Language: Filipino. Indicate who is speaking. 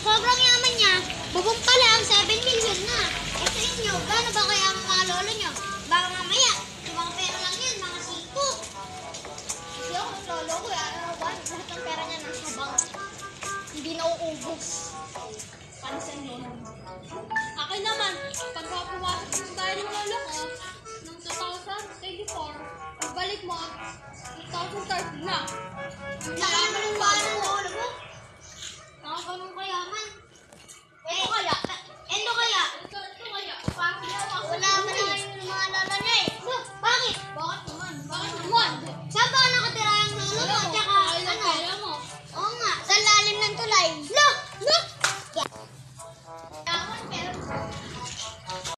Speaker 1: sobrang yaman niya, bubong pa lang, 7 million na. Eh sa inyo, gaano ba kaya ang mga lolo nyo? Baka mamaya, yung mga pera lang yan, mga 5. Hindi ako ang lolo ko, ano ba? Lahat ng pera niya nasa bank. Hindi na uubos.
Speaker 2: Pansin yun. Akin naman, pagka pumasok ng tayo ng lolo ko, ng 2024, pagbalik mo, 2030 na.
Speaker 1: Laki naman yung bahay ng lolo mo. Nakaganon kayaman.
Speaker 2: Ito kaya?
Speaker 1: Endo kaya?
Speaker 2: Ito kaya? Parang ginawa ko.
Speaker 1: Wala ba naman yung mga lolo niya eh? Bakit?
Speaker 2: Bakit naman? Bakit naman?
Speaker 1: Saan ba nakatira yung lolo mo? Tsaka
Speaker 2: Ay,
Speaker 1: ano?
Speaker 2: kaya mo.
Speaker 1: Oo nga, sa lalim ng tulay. Look!